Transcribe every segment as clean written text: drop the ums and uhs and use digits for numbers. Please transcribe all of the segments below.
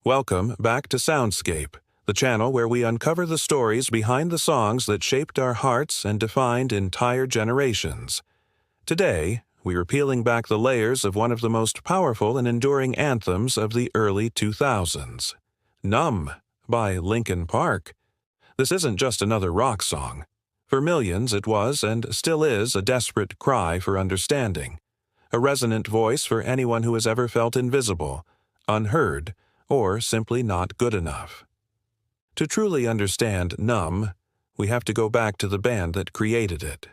Welcome back to Soundscape, the channel where we uncover the stories behind the songs that shaped our hearts and defined entire generations. Today, we are peeling back the layers of one of the most powerful and enduring anthems of the early 2000s, Numb by Linkin Park. This isn't just another rock song. For millions, it was and still is a desperate cry for understanding, a resonant voice for anyone who has ever felt invisible, unheard, or simply not good enough. To truly understand Numb, we have to go back to the band that created it.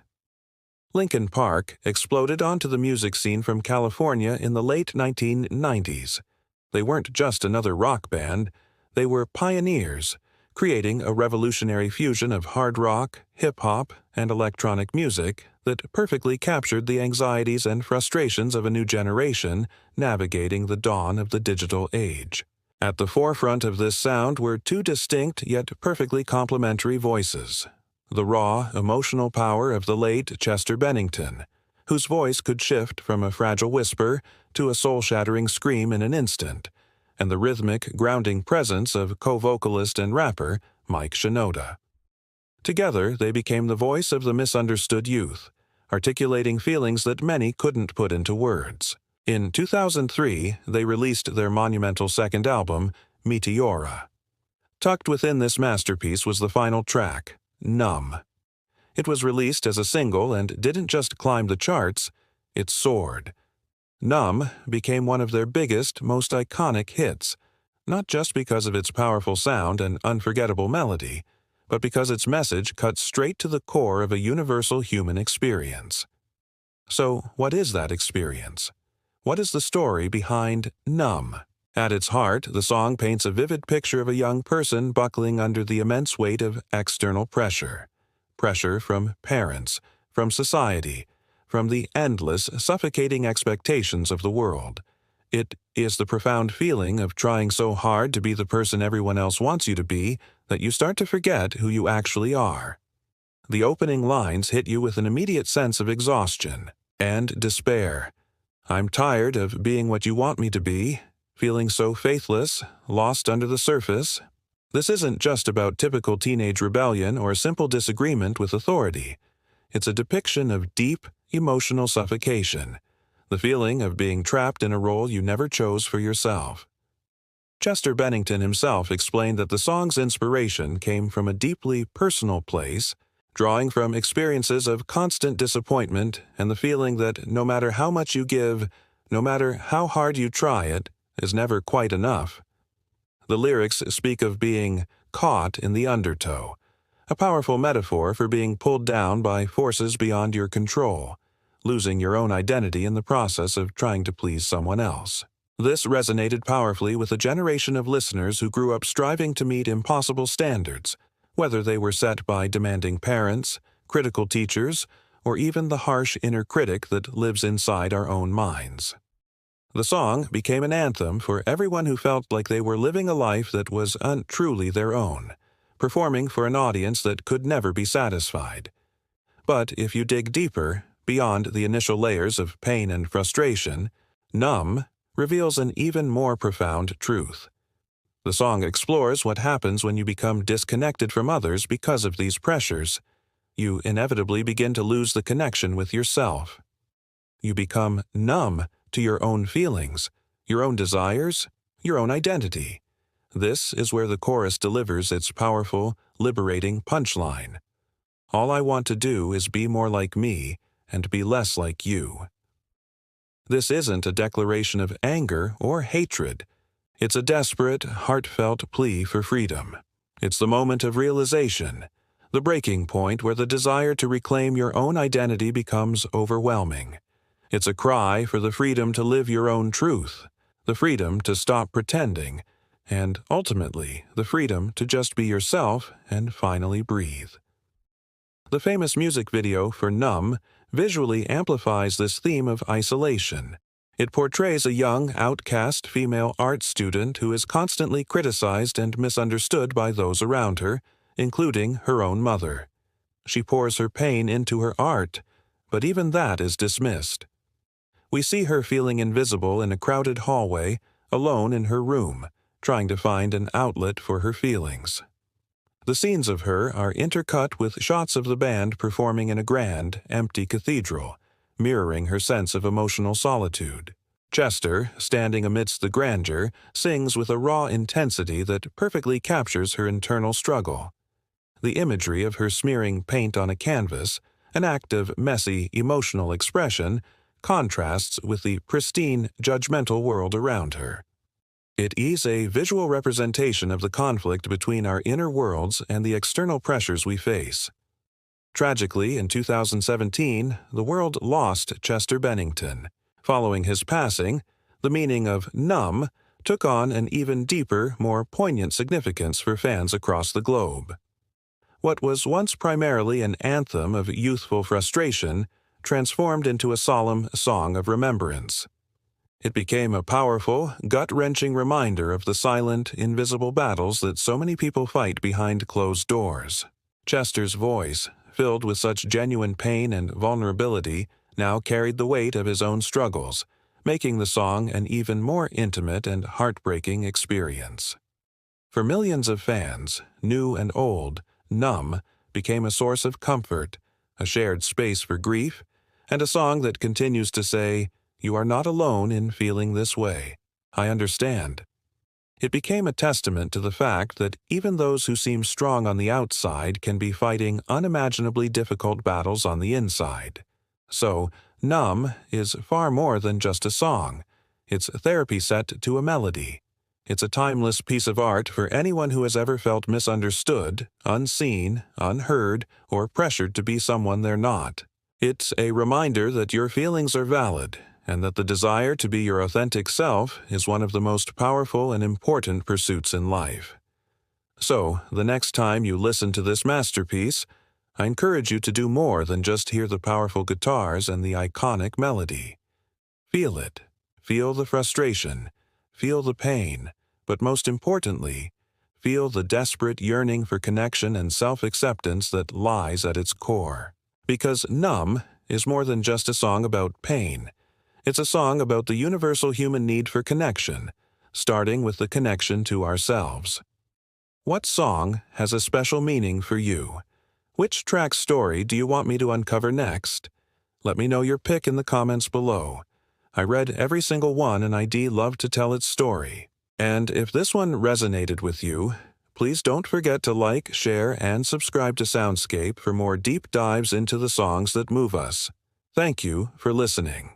Linkin Park exploded onto the music scene from California in the late 1990s. They weren't just another rock band, they were pioneers, creating a revolutionary fusion of hard rock, hip-hop, and electronic music that perfectly captured the anxieties and frustrations of a new generation navigating the dawn of the digital age. At the forefront of this sound were two distinct yet perfectly complementary voices. The raw, emotional power of the late Chester Bennington, whose voice could shift from a fragile whisper to a soul-shattering scream in an instant, and the rhythmic, grounding presence of co-vocalist and rapper Mike Shinoda. Together, they became the voice of the misunderstood youth, articulating feelings that many couldn't put into words. In 2003, they released their monumental second album, Meteora. Tucked within this masterpiece was the final track, Numb. It was released as a single and didn't just climb the charts, it soared. Numb became one of their biggest, most iconic hits, not just because of its powerful sound and unforgettable melody, but because its message cut straight to the core of a universal human experience. So, what is that experience? What is the story behind Numb? At its heart, the song paints a vivid picture of a young person buckling under the immense weight of external pressure. Pressure from parents, from society, from the endless, suffocating expectations of the world. It is the profound feeling of trying so hard to be the person everyone else wants you to be that you start to forget who you actually are. The opening lines hit you with an immediate sense of exhaustion and despair. I'm tired of being what you want me to be, feeling so faithless, lost under the surface. This isn't just about typical teenage rebellion or simple disagreement with authority. It's a depiction of deep, emotional suffocation, the feeling of being trapped in a role you never chose for yourself. Chester Bennington himself explained that the song's inspiration came from a deeply personal place, drawing from experiences of constant disappointment and the feeling that no matter how much you give, no matter how hard you try, it is never quite enough. The lyrics speak of being caught in the undertow, a powerful metaphor for being pulled down by forces beyond your control, losing your own identity in the process of trying to please someone else. This resonated powerfully with a generation of listeners who grew up striving to meet impossible standards, whether they were set by demanding parents, critical teachers, or even the harsh inner critic that lives inside our own minds. The song became an anthem for everyone who felt like they were living a life that was truly their own, performing for an audience that could never be satisfied. But if you dig deeper, beyond the initial layers of pain and frustration, Numb reveals an even more profound truth. The song explores what happens when you become disconnected from others because of these pressures. You inevitably begin to lose the connection with yourself. You become numb to your own feelings, your own desires, your own identity. This is where the chorus delivers its powerful, liberating punchline. All I want to do is be more like me and be less like you. This isn't a declaration of anger or hatred. It's a desperate, heartfelt plea for freedom. It's the moment of realization, the breaking point where the desire to reclaim your own identity becomes overwhelming. It's a cry for the freedom to live your own truth, the freedom to stop pretending, and ultimately, the freedom to just be yourself and finally breathe. The famous music video for Numb visually amplifies this theme of isolation. It portrays a young, outcast female art student who is constantly criticized and misunderstood by those around her, including her own mother. She pours her pain into her art, but even that is dismissed. We see her feeling invisible in a crowded hallway, alone in her room, trying to find an outlet for her feelings. The scenes of her are intercut with shots of the band performing in a grand, empty cathedral, mirroring her sense of emotional solitude. Chester, standing amidst the grandeur, sings with a raw intensity that perfectly captures her internal struggle. The imagery of her smearing paint on a canvas, an act of messy, emotional expression, contrasts with the pristine, judgmental world around her. It is a visual representation of the conflict between our inner worlds and the external pressures we face. Tragically, in 2017, the world lost Chester Bennington. Following his passing, the meaning of numb took on an even deeper, more poignant significance for fans across the globe. What was once primarily an anthem of youthful frustration transformed into a solemn song of remembrance. It became a powerful, gut-wrenching reminder of the silent, invisible battles that so many people fight behind closed doors. Chester's voice, filled with such genuine pain and vulnerability, now carried the weight of his own struggles, making the song an even more intimate and heartbreaking experience. For millions of fans, new and old, Numb became a source of comfort, a shared space for grief, and a song that continues to say, "You are not alone in feeling this way. I understand." It became a testament to the fact that even those who seem strong on the outside can be fighting unimaginably difficult battles on the inside. So, Numb is far more than just a song. It's therapy set to a melody. It's a timeless piece of art for anyone who has ever felt misunderstood, unseen, unheard, or pressured to be someone they're not. It's a reminder that your feelings are valid, and that the desire to be your authentic self is one of the most powerful and important pursuits in life. So, the next time you listen to this masterpiece, I encourage you to do more than just hear the powerful guitars and the iconic melody. Feel it. Feel the frustration. Feel the pain. But most importantly, feel the desperate yearning for connection and self-acceptance that lies at its core. Because Numb is more than just a song about pain. It's a song about the universal human need for connection, starting with the connection to ourselves. What song has a special meaning for you? Which track's story do you want me to uncover next? Let me know your pick in the comments below. I read every single one and I'd love to tell its story. And if this one resonated with you, please don't forget to like, share, and subscribe to Soundscape for more deep dives into the songs that move us. Thank you for listening.